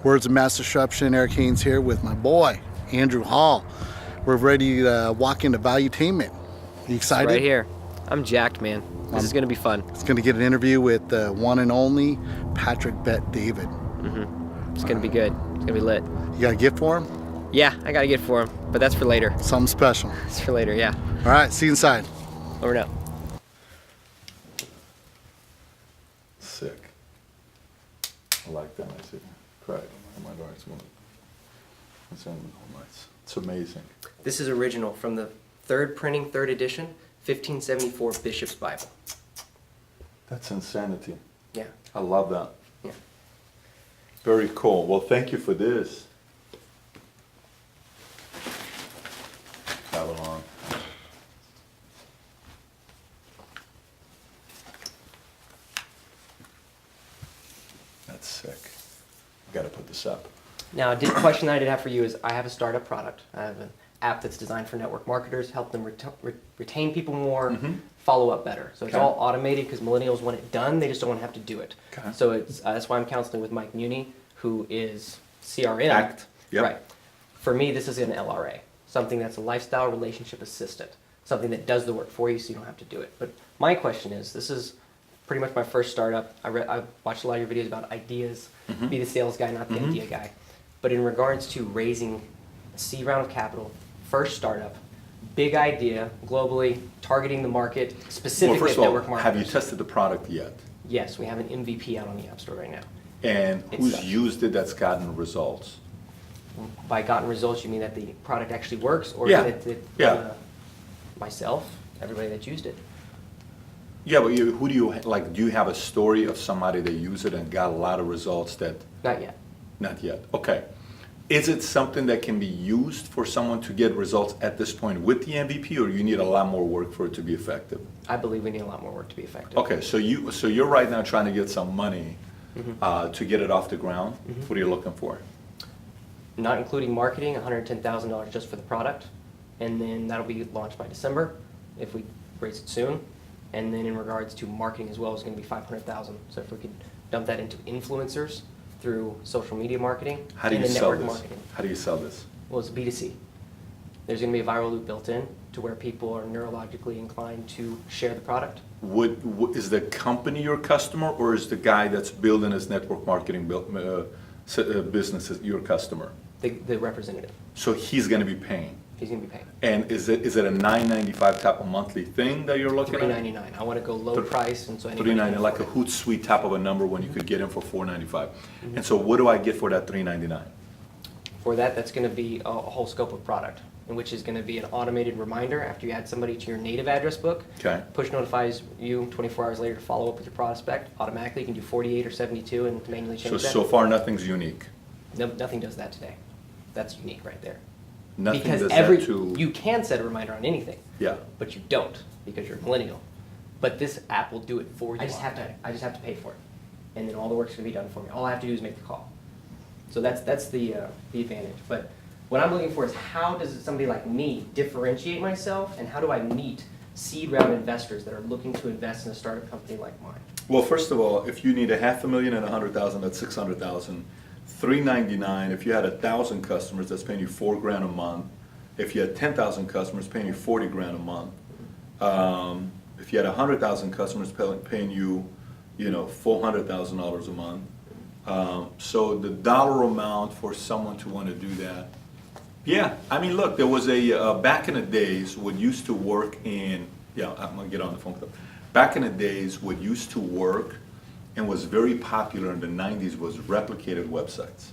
Words of Mass Disruption. Eric Haynes here with my boy, Andrew Hall. We're ready to walk into Valuetainment. You excited? Right here. I'm jacked, man. This is going to be fun. It's going to get an interview with the one and only Patrick Bet-David. It's going to be good. It's going to be lit. You got a gift for him? Yeah, I got to get for him, but that's for later. Something special. It's for later, yeah. All right, see you inside. Over now. Sick. I like that. I see. Right. Oh my God, it's nice. It's amazing. This is original from the third printing, third edition, 1574 Bishop's Bible. That's insanity. Yeah. I love that. Yeah. Very cool. Well, thank you for this. Babylon. That's sick. Got to put this up. Now, a question I did have for you is I have a startup product. I have an app that's designed for network marketers, help them retain people more, follow up better. So it's Okay. all automated because millennials want it done. They just don't want to have to do it. Okay. So it's that's why I'm counseling with Mike Muni, who is CRM. Act. Yep. Right. For me, this is an LRA, something that's a lifestyle relationship assistant, something that does the work for you so you don't have to do it. But my question is, this is pretty much my first startup. I watched a lot of your videos about ideas, be the sales guy, not the idea guy. But in regards to raising a seed round of capital, first startup, big idea, globally, targeting the market, Well, specifically first at of all, network marketers. have you tested the product yet? Yes, we have an MVP out on the App Store right now. And It's who's such. used it that's gotten results? By gotten results, you mean that the product actually works, or Yeah. that Yeah. myself, everybody that's used it? Yeah, but who do you, like, do you have a story of somebody that used it and got a lot of results that, Not yet. not yet? Okay. Is it something that can be used for someone to get results at this point with the MVP, or you need a lot more work for it to be effective? I believe we need a lot more work to be effective. Okay, so you're right now trying to get some money to get it off the ground. What are you looking for? Not including marketing, $110,000 just for the product, and then that'll be launched by December if we raise it soon. And then in regards to marketing as well, it's going to be $500,000. So if we could dump that into influencers through social media marketing How do and you then sell network this? marketing. How do you sell this? Well, it's B2C. There's going to be a viral loop built in to where people are neurologically inclined to share the product. Is the company your customer, or is the guy that's building his network marketing business your customer? The representative. So he's going to be paying. He's going to be paying. And is it a $9.95 type of monthly thing that you're looking at? $3.99. I want to go low price, and so anybody can $3.99, like a afford it. Hootsuite type of a number when you could get him for $4.95. And so what do I get for that $3.99? For that, that's going to be a whole scope of product, in which is going to be an automated reminder after you add somebody to your native address book. Okay. Push notifies you 24 hours later to follow up with your prospect. Automatically, you can do 48 or 72 and manually change that. So far, nothing's unique. No, nothing does that today. That's unique right there. Nothing because does every that to... you can set a reminder on anything. Yeah. But you don't because you're a millennial. But this app will do it for you. I just have to pay for it, and then all the work's gonna be done for me. All I have to do is make the call. So that's the advantage. But what I'm looking for is how does somebody like me differentiate myself, and how do I meet seed round investors that are looking to invest in a startup company like mine? Well, first of all, if you need $500,000 and $100,000, that's $600,000. $3.99. If you had 1,000 customers, that's paying you $4,000 a month. If you had 10,000 customers, paying you $40,000 a month. If you had 100,000 customers, paying you, $400,000 a month. So the dollar amount for someone to want to do that. Yeah, I mean, look, there was back in the days what used to work in. Yeah, I'm gonna get on the phone. Back in the days, what used to work and was very popular in the 90s was replicated websites.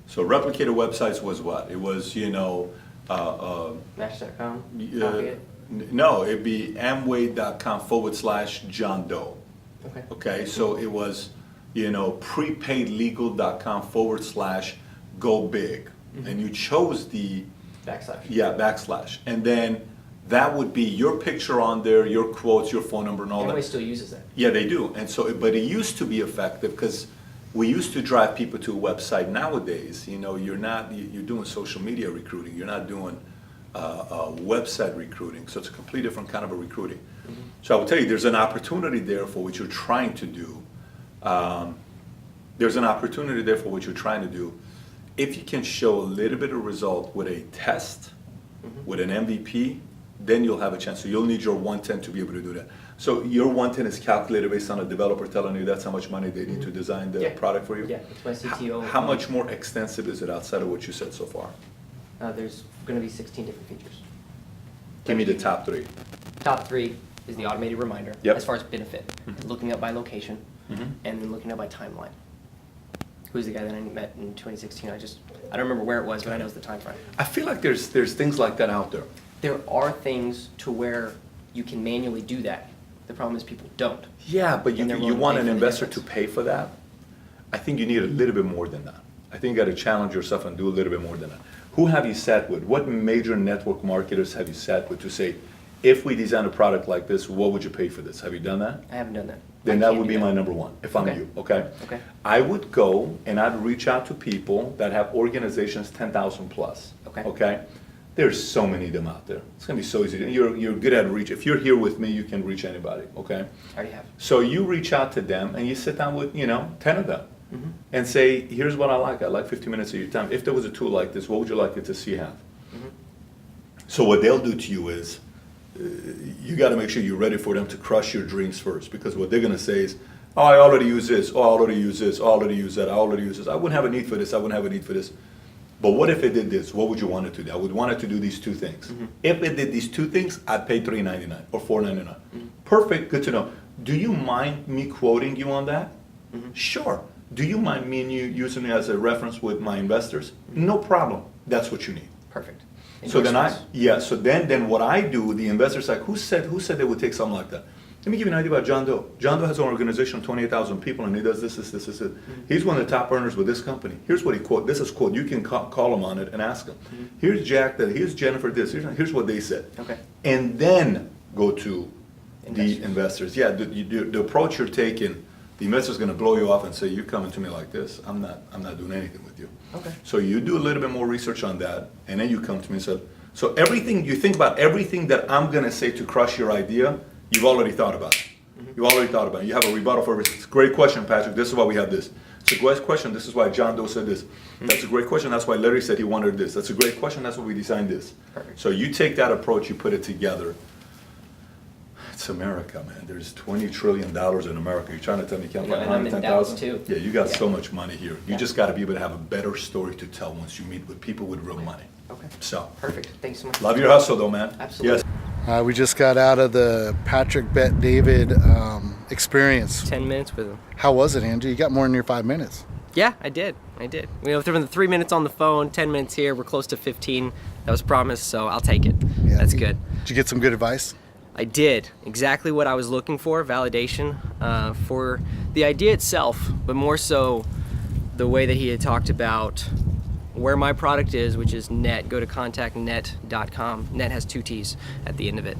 So replicated websites was what? It was, Match.com? no, it'd be Amway.com/John Doe. Okay. Okay, so it was, prepaidlegal.com/go big. And you chose the, /. And then that would be your picture on there, your quotes, your phone number and all Everybody that. still uses that. Yeah, they do. And so, but it used to be effective because we used to drive people to a website. Nowadays, you're doing social media recruiting. You're not doing website recruiting. So it's a completely different kind of a recruiting. So I will tell you, there's an opportunity there for what you're trying to do. there's an opportunity there for what you're trying to do. If you can show a little bit of result with a test, with an MVP, then you'll have a chance. So you'll need your 110 to be able to do that. So your 110 is calculated based on a developer telling you that's how much money they need to design the product for you? Yeah, it's my CTO. How much more extensive is it outside of what you said so far? There's going to be 16 different features. Give me the top 3. Top 3 is the automated reminder, Yep. as far as benefit. Looking up by location, and then looking up by timeline. Who's the guy that I met in 2016? I don't remember where it was, but I know it's the time frame. I feel like there's things like that out there. There are things to where you can manually do that. The problem is people don't. Yeah, but And they're you willing to want pay an for the investor to difference. pay for that? I think you need a little bit more than that. I think you got to challenge yourself and do a little bit more than that. Who have you sat with? What major network marketers have you sat with to say, if we design a product like this, what would you pay for this? Have you done that? I haven't done that. Then I that can't would do be my number one, if I'm Okay. you, okay? Okay. I would go and I'd reach out to people that have organizations 10,000 plus. Okay. Okay? There's so many of them out there. It's gonna be so easy. You're good at reach. If you're here with me, you can reach anybody, okay? I already have. So you reach out to them and you sit down with, 10 of them. And say, here's what I like. I like 50 minutes of your time. If there was a tool like this, what would you like it to see have? So what they'll do to you is, you got to make sure you're ready for them to crush your dreams first, because what they're going to say is, oh, I already use this, oh, I already use this, oh, I already use that, I already use this. I wouldn't have a need for this, I wouldn't have a need for this. But what if it did this? What would you want it to do? I would want it to do these 2 things. If it did these 2 things, I'd pay $3.99 or $4.99. Perfect, good to know. Do you mind me quoting you on that? Sure. Do you mind me and you using it as a reference with my investors? No problem. That's what you need. Perfect. So then Endorsements. so then what I do, the investors like, who said they would take something like that? Let me give you an idea about John Doe. John Doe has an organization of 28,000 people and he does this. He's one of the top earners with this company. Here's what he quote. This is quote. You can call him on it and ask him. Here's Jack that, here's Jennifer this, here's what they said. Okay. And then go to Investors. the investors. Yeah, the approach you're taking, the investor's gonna blow you off and say, you're coming to me like this, I'm not doing anything with you. Okay. So you do a little bit more research on that, and then you come to me and say, so everything, you think about everything that I'm gonna say to crush your idea, you've already thought about it. You already thought about it. You have a rebuttal for everything. It's a great question, Patrick. This is why we have this. It's a great question. This is why John Doe said this. That's a great question. That's why Larry said he wanted this. That's a great question. That's why we designed this. Perfect. So you take that approach, you put it together. It's America, man. There's $20 trillion in America. You're trying to tell me you can't Yeah, find and I'm in 110,000? Dallas, too. Yeah, you got Yeah. so much money here. You Yeah. just got to be able to have a better story to tell once you meet with people with real money. Okay. So, Perfect. Thanks so much. love your hustle though, man. Absolutely. Yes. We just got out of the Patrick Bet David experience. 10 minutes with him. How was it, Andrew? You got more than your 5 minutes. Yeah, I did. We have the 3 minutes on the phone, 10 minutes here. We're close to 15. That was promised, so I'll take it. Yeah. That's good. Did you get some good advice? I did exactly what I was looking for, validation for the idea itself, but more so the way that he had talked about where my product is, which is net. Go to contactnet.com. Net has 2 T's at the end of it.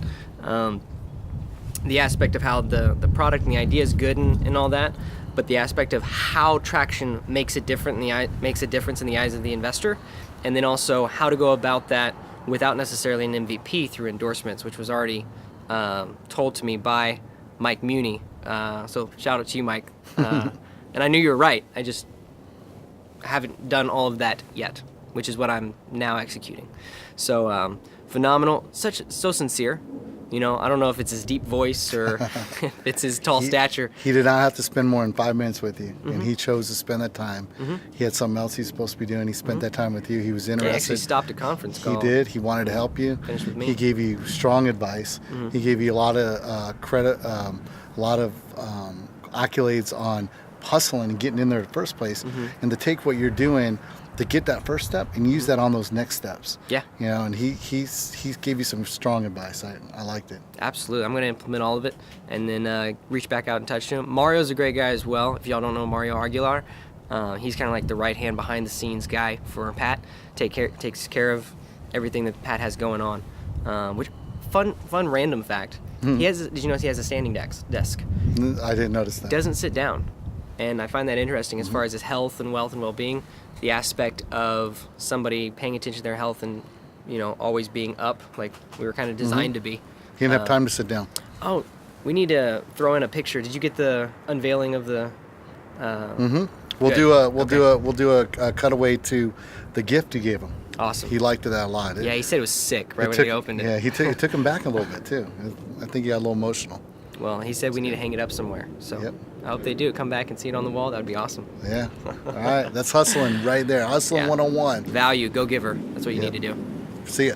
The aspect of how the product and the idea is good and all that, but the aspect of how traction makes a difference in the eyes of the investor, and then also how to go about that without necessarily an MVP through endorsements, which was already told to me by Mike Muni. So shout out to you, Mike. And I knew you were right. I just haven't done all of that yet, which is what I'm now executing. So phenomenal, so sincere. I don't know if it's his deep voice or if it's his tall stature. He did not have to spend more than 5 minutes with you, and he chose to spend that time. He had something else he's supposed to be doing. He spent that time with you. He was He interested. actually stopped a conference He call. did. He wanted to help you. Finished with me. He gave you strong advice. He gave you a lot of credit, a lot of accolades on hustling and getting in there in the first place, and to take what you're doing to get that first step and use that on those next steps. Yeah. And he gave you some strong advice. I liked it. Absolutely. I'm going to implement all of it and then reach back out and touch him. Mario's a great guy as well. If y'all don't know Mario Aguilar, he's kind of like the right hand behind the scenes guy for Pat. Takes care of everything that Pat has going on. Which fun random fact. Did you notice he has a standing desk? I didn't notice that. Doesn't sit down. And I find that interesting as far as his health and wealth and well-being. The aspect of somebody paying attention to their health and, always being up like we were kind of designed to be. He didn't have time to sit down. Oh, we need to throw in a picture. Did you get the unveiling of the We'll Good. do a cutaway to the gift you gave him. Awesome. He liked that a lot. Yeah, he said it was sick right when took, he opened it. Yeah, it took him back a little bit too. I think he got a little emotional. Well, he said we need to hang it up somewhere. So Yep. I hope they do. Come back and see it on the wall. That would be awesome. Yeah. All right, that's hustling right there. Hustling 101. Value, go giver. That's what you Yep. need to do. See ya.